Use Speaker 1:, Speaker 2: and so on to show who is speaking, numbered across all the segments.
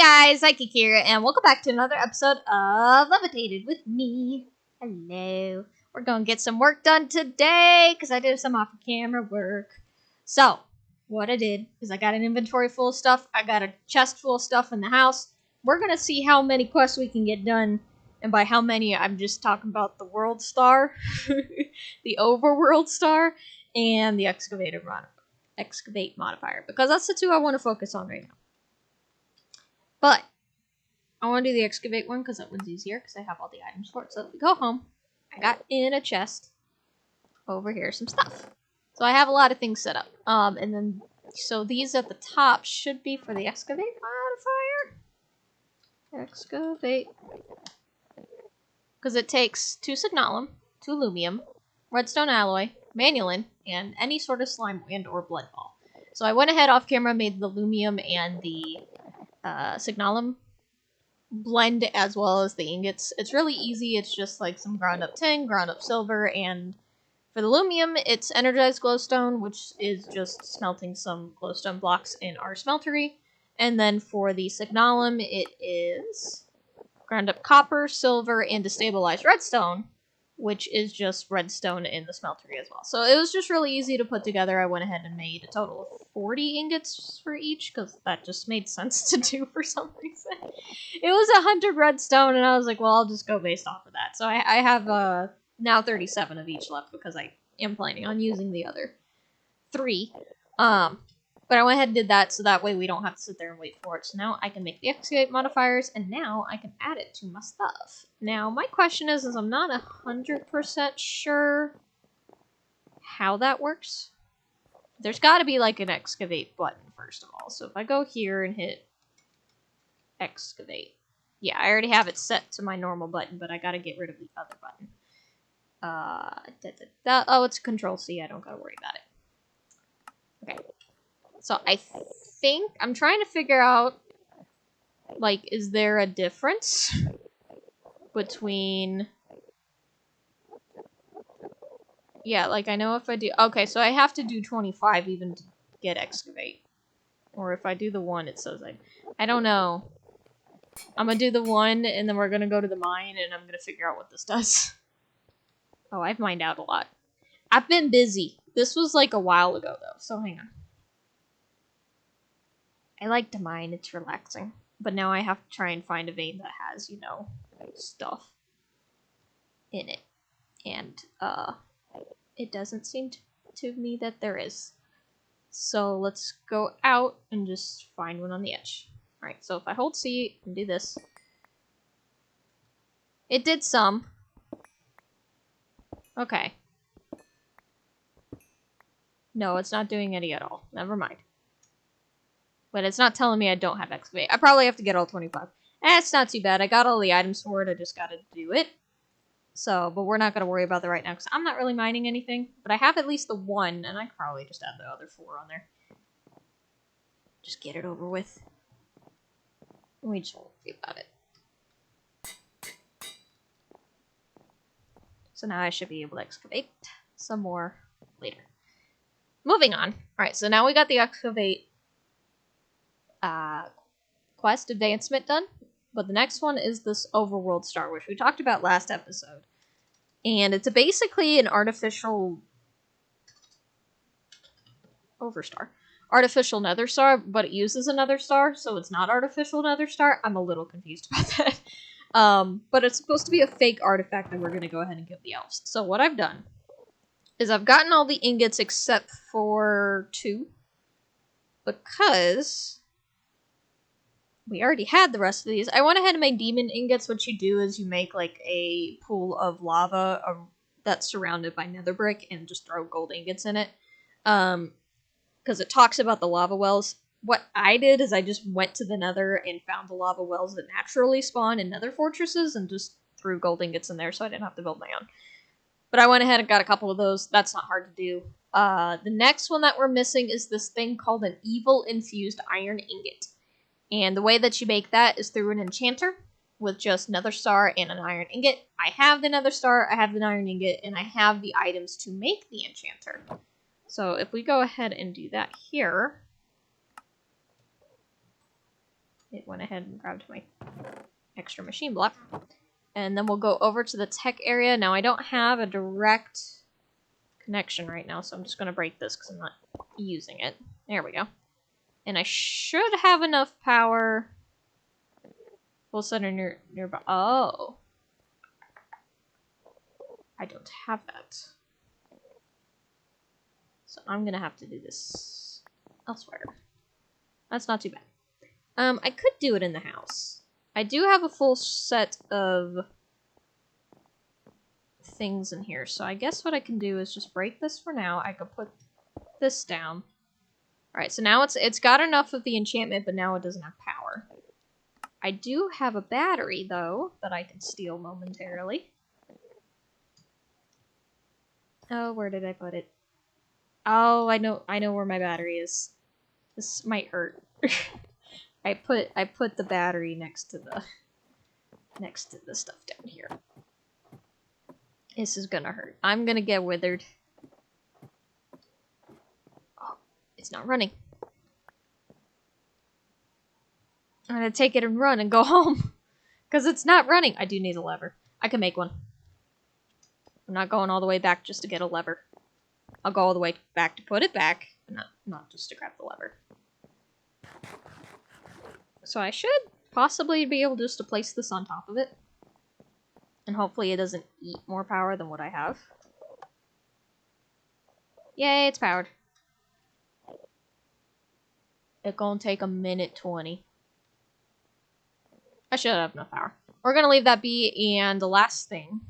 Speaker 1: Hi guys, Kira, and welcome back to another episode of Levitated with me. Hello. We're gonna get some work done today, because I did some off-camera work. So, what I did is I got an inventory full of stuff, I got a chest full of stuff in the house. We're gonna see how many quests we can get done, and by how many, I'm just talking about the world star, the overworld star, and the excavate modifier, because that's the two I want to focus on right now. But I want to do the excavate one because that one's easier because I have all the items for it. So if we go home, I got in a chest over here some stuff. So I have a lot of things set up. And then so these at the top should be for the excavate modifier. Excavate. Because it takes 2 signalum, 2 lumium, redstone alloy, manulin, and any sort of slime and or blood ball. So I went ahead off camera, made the lumium and the signalum blend as well as the ingots. It's really easy. It's just like some ground up tin, ground up silver, and for the lumium, it's energized glowstone, which is just smelting some glowstone blocks in our smeltery. And then for the signalum, it is ground up copper, silver, and destabilized redstone, which is just redstone in the smeltery as well. So it was just really easy to put together. I went ahead and made a total of 40 ingots for each, because that just made sense to do for some reason. It was 100 redstone, and I was like, well, I'll just go based off of that. So I have now 37 of each left, because I am planning on using the other 3. But I went ahead and did that, so that way we don't have to sit there and wait for it. So now I can make the excavate modifiers, and now I can add it to my stuff. Now, my question is I'm not 100% sure how that works. There's got to be like an excavate button, first of all. So if I go here and hit excavate. Yeah, I already have it set to my normal button, but I got to get rid of the other button. Oh, it's Control-C. I don't got to worry about it. Okay. So I think I'm trying to figure out, like, is there a difference between... Yeah, like, I know if I do... Okay, so I have to do 25 even to get excavate. Or if I do the 1, it says I don't know. I'm gonna do the 1, and then we're gonna go to the mine, and I'm gonna figure out what this does. Oh, I've mined out a lot. I've been busy. This was, like, a while ago, though, so hang on. I like to mine, it's relaxing. But now I have to try and find a vein that has, you know, stuff in it. And, it doesn't seem to me that there is. So let's go out and just find one on the edge. Alright, so if I hold C and do this. It did some. Okay. No, it's not doing any at all. Never mind. But it's not telling me I don't have excavate. I probably have to get all 25. It's not too bad. I got all the items for it. I just gotta do it. So, but we're not gonna worry about that right now because I'm not really mining anything. But I have at least the 1, and I could probably just add the other 4 on there. Just get it over with. We just won't worry about it. So now I should be able to excavate some more later. Moving on. Alright, so now we got the excavate quest advancement done, but the next one is this overworld star, which we talked about last episode, and it's basically an artificial artificial nether star, but it uses another star, so it's not artificial nether star. I'm a little confused about that. But it's supposed to be a fake artifact that we're going to go ahead and give the elves. So what I've done is I've gotten all the ingots except for 2, because we already had the rest of these. I went ahead and made demon ingots. What you do is you make like a pool of lava that's surrounded by nether brick and just throw gold ingots in it. Because it talks about the lava wells. What I did is I just went to the nether and found the lava wells that naturally spawn in nether fortresses and just threw gold ingots in there so I didn't have to build my own. But I went ahead and got a couple of those. That's not hard to do. The next one that we're missing is this thing called an evil infused iron ingot. And the way that you make that is through an enchanter with just nether star and an iron ingot. I have the nether star, I have the iron ingot, and I have the items to make the enchanter. So if we go ahead and do that here, it went ahead and grabbed my extra machine block. And then we'll go over to the tech area. Now, I don't have a direct connection right now, so I'm just going to break this because I'm not using it. There we go. And I should have enough power. Full center nearby. Oh. I don't have that. So I'm going to have to do this elsewhere. That's not too bad. I could do it in the house. I do have a full set of things in here, so I guess what I can do is just break this for now. I could put this down. Alright, so now it's got enough of the enchantment, but now it doesn't have power. I do have a battery, though, that I can steal momentarily. Oh, where did I put it? Oh, I know where my battery is. This might hurt. I put the battery next to the stuff down here. This is gonna hurt. I'm gonna get withered. Oh, it's not running. I'm gonna take it and run and go home. Because it's not running. I do need a lever. I can make one. I'm not going all the way back just to get a lever. I'll go all the way back to put it back, but not just to grab the lever. So I should possibly be able just to place this on top of it. And hopefully it doesn't eat more power than what I have. Yay, it's powered. It's gonna take a minute 20. I should have enough power. We're gonna leave that be, and the last thing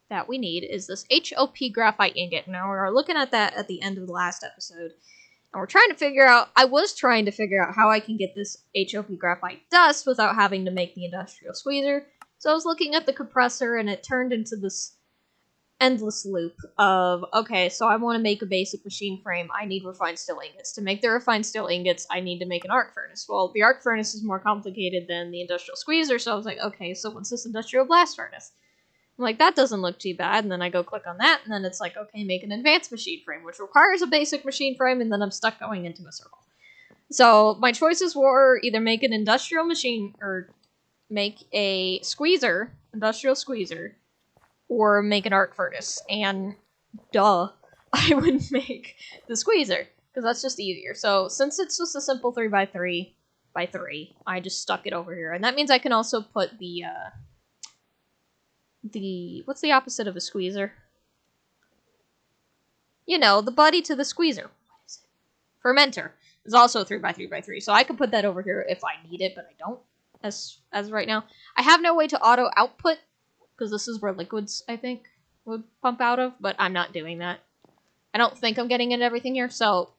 Speaker 1: that we need is this HOP graphite ingot. Now, we were looking at that at the end of the last episode. And we're trying to figure out, I was trying to figure out how I can get this HOP graphite dust without having to make the industrial squeezer. So I was looking at the compressor, and it turned into this endless loop of, okay, so I want to make a basic machine frame. I need refined steel ingots. To make the refined steel ingots, I need to make an arc furnace. Well, the arc furnace is more complicated than the industrial squeezer, so I was like, okay, so what's this industrial blast furnace? I'm like, that doesn't look too bad, and then I go click on that, and then it's like, okay, make an advanced machine frame, which requires a basic machine frame, and then I'm stuck going into a circle. So my choices were either make an industrial machine, or make a squeezer, industrial squeezer, or make an arc furnace, and duh, I would make the squeezer, because that's just easier. So since it's just a simple 3x3 by 3, I just stuck it over here, and that means I can also put the what's the opposite of a squeezer? You know, the buddy to the squeezer. What is it? Fermenter is also 3x3x3, so I can put that over here if I need it, but I don't, as right now. I have no way to auto output, because this is where liquids, I think, would pump out of, but I'm not doing that. I don't think I'm getting into everything here, so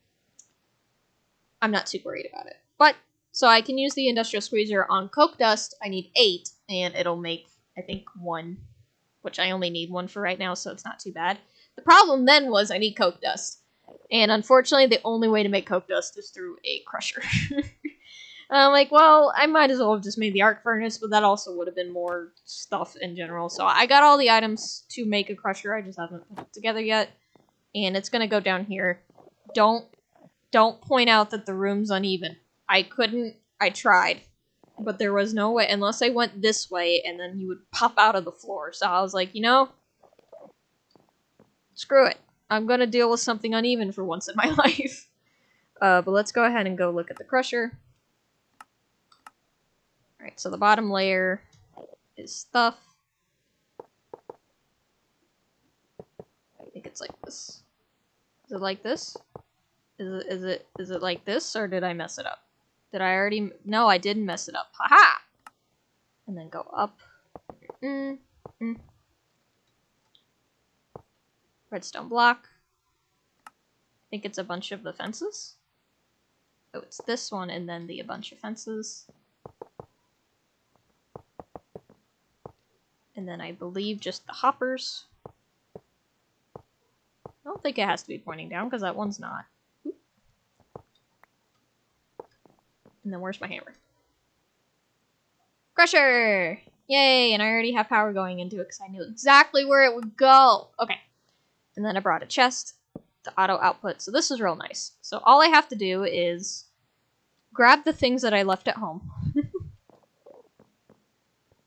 Speaker 1: I'm not too worried about it. But, so I can use the industrial squeezer on coke dust. I need 8, and it'll make, I think, 1, which I only need 1 for right now, so it's not too bad. The problem then was I need coke dust, and unfortunately the only way to make coke dust is through a crusher. I'm like, well, I might as well have just made the arc furnace, but that also would have been more stuff in general. So I got all the items to make a crusher, I just haven't put it together yet, and it's gonna go down here. Don't point out that the room's uneven. I tried. But there was no way, unless I went this way, and then you would pop out of the floor. So I was like, you know, screw it. I'm gonna deal with something uneven for once in my life. But let's go ahead and go look at the crusher. Alright, so the bottom layer is stuff. I think it's like this. Is it like this? Is it like this, or did I mess it up? Did I already? No, I didn't mess it up. Haha! And then go up. Redstone block. I think it's a bunch of the fences. Oh, it's this one, and then a bunch of fences. And then I believe just the hoppers. I don't think it has to be pointing down, because that one's not. And then where's my hammer? Crusher! Yay! And I already have power going into it because I knew exactly where it would go. Okay. And then I brought a chest to auto output. So this is real nice. So all I have to do is grab the things that I left at home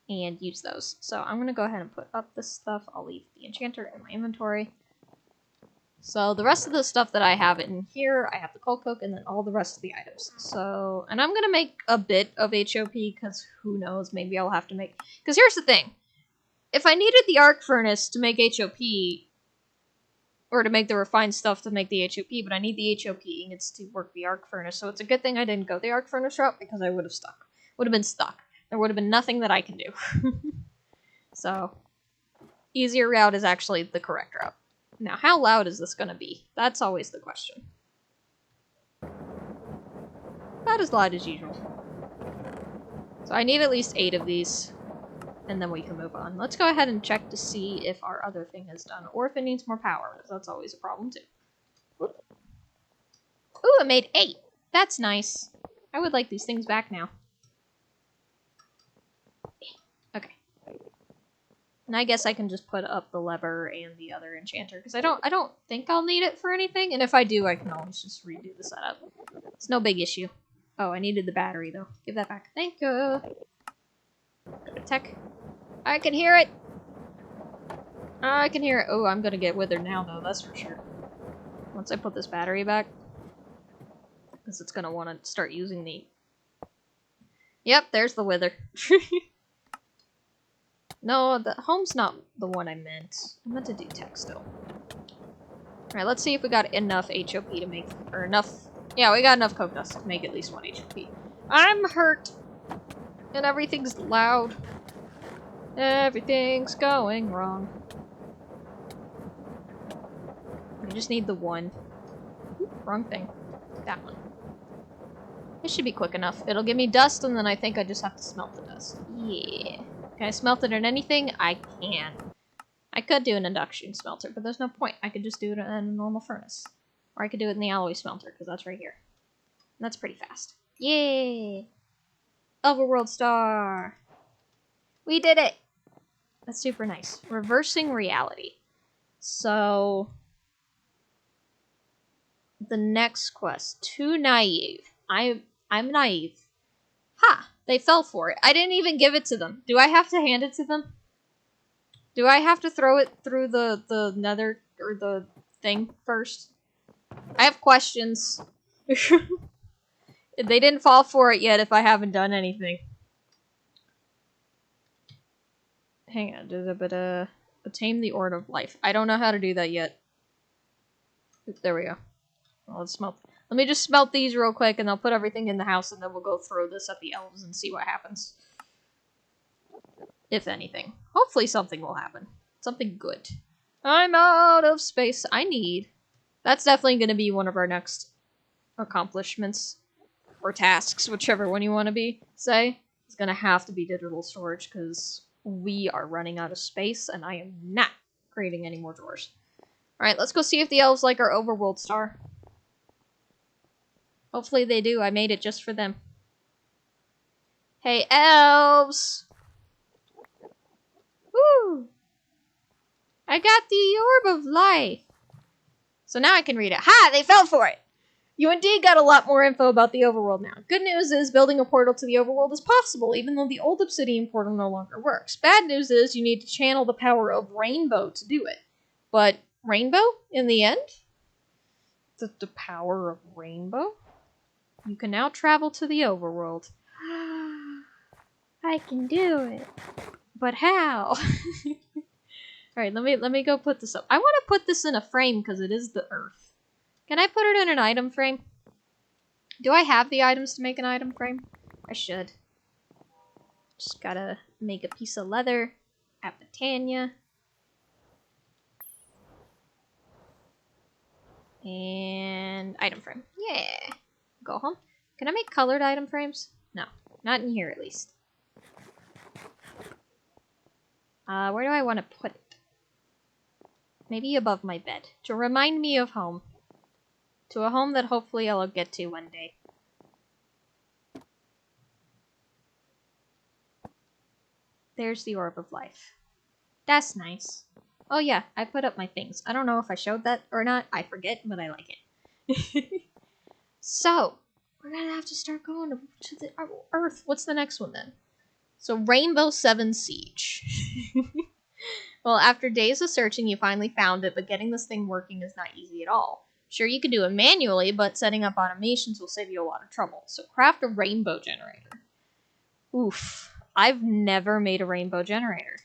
Speaker 1: and use those. So I'm gonna go ahead and put up this stuff. I'll leave the enchanter in my inventory. So the rest of the stuff that I have in here, I have the coal coke and then all the rest of the items. So, and I'm gonna make a bit of HOP because who knows, maybe I'll have to make, because here's the thing. If I needed the arc furnace to make HOP, or to make the refined stuff to make the HOP, but I need the HOP ingots to work the arc furnace, so it's a good thing I didn't go the arc furnace route because I would have been stuck. There would have been nothing that I can do. So, easier route is actually the correct route. Now, how loud is this gonna be? That's always the question. About as loud as usual. So I need at least 8 of these, and then we can move on. Let's go ahead and check to see if our other thing is done, or if it needs more power, because that's always a problem too. Ooh, it made 8! That's nice. I would like these things back now. Okay. And I guess I can just put up the lever and the other enchanter, because I don't think I'll need it for anything, and if I do, I can always just redo the setup. It's no big issue. Oh, I needed the battery, though. Give that back. Thank you! Go to tech. I can hear it! I can hear it. Oh, I'm gonna get withered now, though, that's for sure. Once I put this battery back. Because it's gonna want to start using the... Yep, there's the wither. No, the home's not the one I meant. I meant to do tech still. Alright, let's see if we got enough HOP to make... Or enough... Yeah, we got enough coke dust to make at least 1 HOP. I'm hurt! And everything's loud. Everything's going wrong. We just need the one. Oop, wrong thing. That one. This should be quick enough. It'll give me dust, and then I think I just have to smelt the dust. Yeah. Can I smelt it in anything? I can. I could do an induction smelter, but there's no point. I could just do it in a normal furnace. Or I could do it in the alloy smelter, because that's right here. And that's pretty fast. Yay! Overworld star! We did it! That's super nice. Reversing reality. So... The next quest. Too naive. I'm naive. Ha! They fell for it. I didn't even give it to them. Do I have to hand it to them? Do I have to throw it through the nether, or the thing first? I have questions. They didn't fall for it yet if I haven't done anything. Hang on. Attain the Orb of Life. I don't know how to do that yet. There we go. Well, let's smelt. Let me just smelt these real quick, and I'll put everything in the house, and then we'll go throw this at the elves and see what happens. If anything. Hopefully something will happen. Something good. I'm out of space. That's definitely going to be one of our next accomplishments. Or tasks, whichever one you want to say. It's going to have to be digital storage, because we are running out of space, and I am not creating any more drawers. Alright, let's go see if the elves like our overworld star. Hopefully they do. I made it just for them. Hey, elves! Woo! I got the Orb of Life. So now I can read it. Ha! They fell for it! You indeed got a lot more info about the overworld now. Good news is building a portal to the overworld is possible, even though the old obsidian portal no longer works. Bad news is you need to channel the power of rainbow to do it. But rainbow in the end? The power of rainbow? You can now travel to the overworld. I can do it. But how? Alright, let me go put this up. I want to put this in a frame because it is the earth. Can I put it in an item frame? Do I have the items to make an item frame? I should. Just gotta make a piece of leather at Botania. And item frame. Yeah. Go home. Can I make colored item frames? No. Not in here, at least. Where do I want to put it? Maybe above my bed. To remind me of home. To a home that hopefully I'll get to one day. There's the Orb of Life. That's nice. Oh yeah, I put up my things. I don't know if I showed that or not. I forget, but I like it. So, We're gonna have to start going to the Earth. What's the next one then? So Rainbow 7 Siege. Well, after days of searching, you finally found it, but getting this thing working is not easy at all. Sure, you can do it manually, but setting up automations will save you a lot of trouble. So craft a rainbow generator. Oof. I've never made a rainbow generator.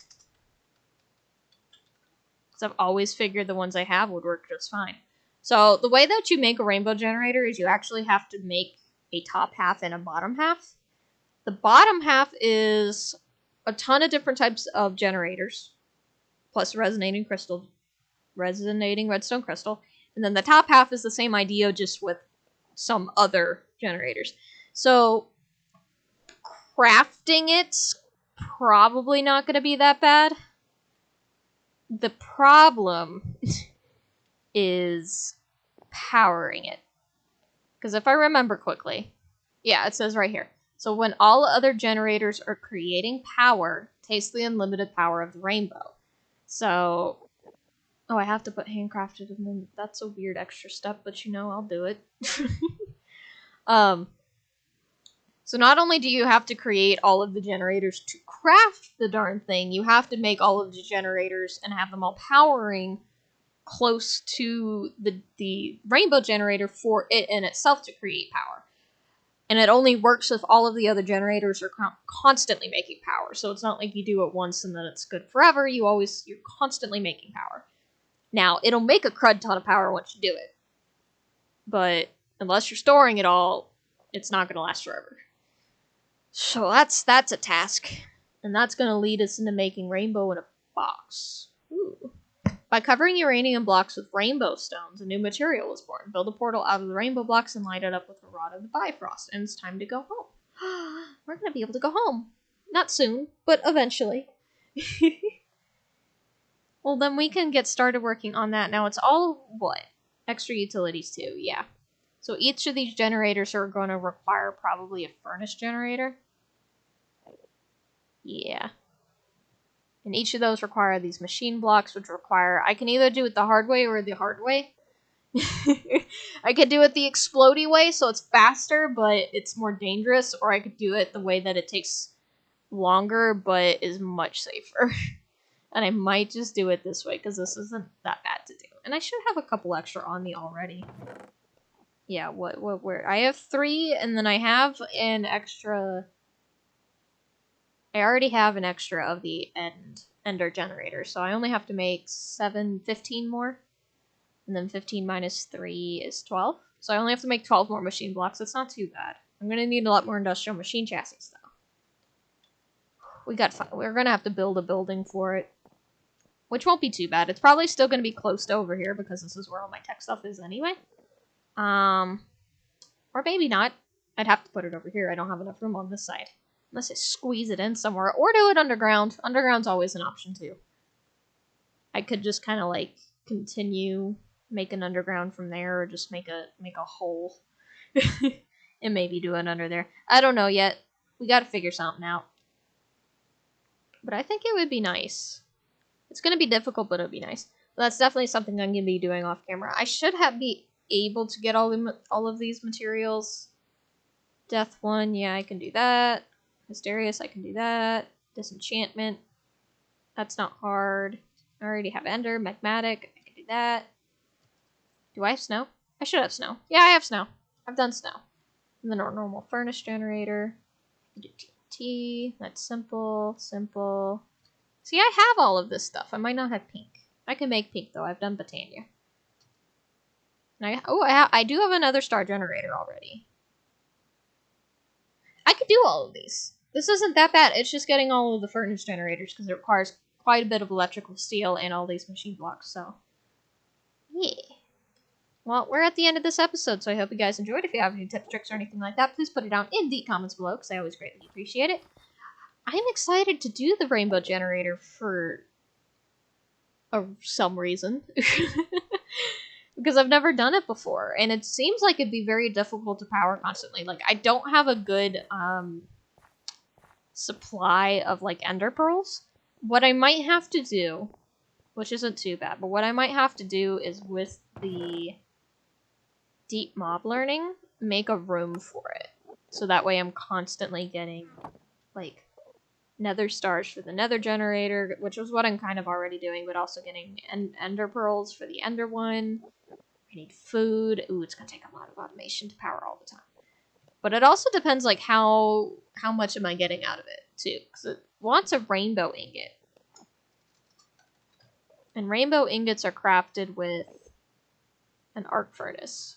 Speaker 1: Because I've always figured the ones I have would work just fine. So the way that you make a rainbow generator is you actually have to make a top half and a bottom half. The bottom half is a ton of different types of generators, plus resonating redstone crystal. And then the top half is the same idea, just with some other generators. So crafting it's probably not going to be that bad. The problem is powering it. Because if I remember quickly, yeah, it says right here. So when all other generators are creating power, taste the unlimited power of the rainbow. So, oh, I have to put handcrafted in them. That's a weird extra step, but you know, I'll do it. So not only do you have to create all of the generators to craft the darn thing, you have to make all of the generators and have them all powering close to the rainbow generator for it in itself to create power. And it only works if all of the other generators are constantly making power. So it's not like you do it once and then it's good forever. You're constantly making power. Now, it'll make a crud ton of power once you do it. But unless you're storing it all, it's not going to last forever. So that's a task. And that's going to lead us into making rainbow in a box. Ooh. By covering uranium blocks with rainbow stones, a new material was born. Build a portal out of the rainbow blocks and light it up with a rod of the Bifrost. And it's time to go home. We're going to be able to go home. Not soon, but eventually. Well, then we can get started working on that. Now, it's all, what? Extra utilities, too, yeah. So each of these generators are going to require probably a furnace generator. Yeah. And each of those require these machine blocks, which require... I can either do it the hard way or the hard way. I could do it the explodey way, so it's faster, but it's more dangerous. Or I could do it the way that it takes longer, but is much safer. And I might just do it this way, because this isn't that bad to do. And I should have a couple extra on me already. Yeah, where? I have 3, and then I have an extra... I already have an extra of the ender generator, so I only have to make 15 more. And then 15 minus 3 is 12. So I only have to make 12 more machine blocks. That's not too bad. I'm going to need a lot more industrial machine chassis, though. We're going to have to build a building for it. Which won't be too bad. It's probably still going to be close to over here, because this is where all my tech stuff is anyway. Or maybe not. I'd have to put it over here. I don't have enough room on this side. Unless I squeeze it in somewhere. Or do it underground. Underground's always an option, too. I could just kind of, like, continue, make an underground from there, or just make a hole. And maybe do it under there. I don't know yet. We gotta figure something out. But I think it would be nice. It's gonna be difficult, but it'll be nice. But that's definitely something I'm gonna be doing off camera. I should be able to get all of these materials. Death 1, yeah, I can do that. Mysterious, I can do that. Disenchantment, that's not hard. I already have Ender, Magmatic, I can do that. Do I have snow? I should have snow. Yeah, I have snow. I've done snow. And then our normal furnace generator. Do TNT, that's simple, simple. See, I have all of this stuff. I might not have pink. I can make pink, though. I've done Botania. And I do have another star generator already. I could do all of these. This isn't that bad. It's just getting all of the furnace generators, because it requires quite a bit of electrical steel and all these machine blocks, so... yeah. Well, we're at the end of this episode, so I hope you guys enjoyed. If you have any tips, tricks, or anything like that, please put it down in the comments below, because I always greatly appreciate it. I'm excited to do the rainbow generator for... some reason. Because I've never done it before, and it seems like it'd be very difficult to power constantly. Like, I don't have a good supply of, like, ender pearls. What I might have to do, which isn't too bad, but what I might have to do is with the deep mob learning, make a room for it. So that way I'm constantly getting, like, nether stars for the nether generator, which is what I'm kind of already doing, but also getting ender pearls for the ender one. I need food. Ooh, it's gonna take a lot of automation to power all the time. But it also depends, like, how much am I getting out of it, too. Because it wants a rainbow ingot. And rainbow ingots are crafted with an arc furnace.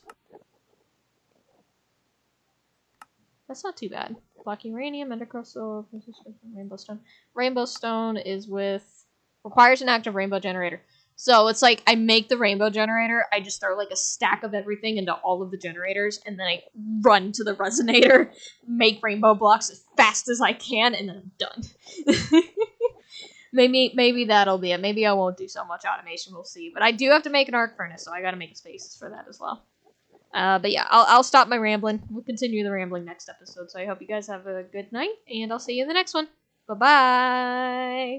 Speaker 1: That's not too bad. Black uranium, ender crystal, rainbow stone. Rainbow stone is requires an active rainbow generator. So it's like I make the rainbow generator, I just throw like a stack of everything into all of the generators, and then I run to the resonator, make rainbow blocks as fast as I can, and then I'm done. Maybe that'll be it. Maybe I won't do so much automation, we'll see. But I do have to make an arc furnace, so I gotta make spaces for that as well. But yeah, I'll stop my rambling. We'll continue the rambling next episode, so I hope you guys have a good night, and I'll see you in the next one. Bye-bye!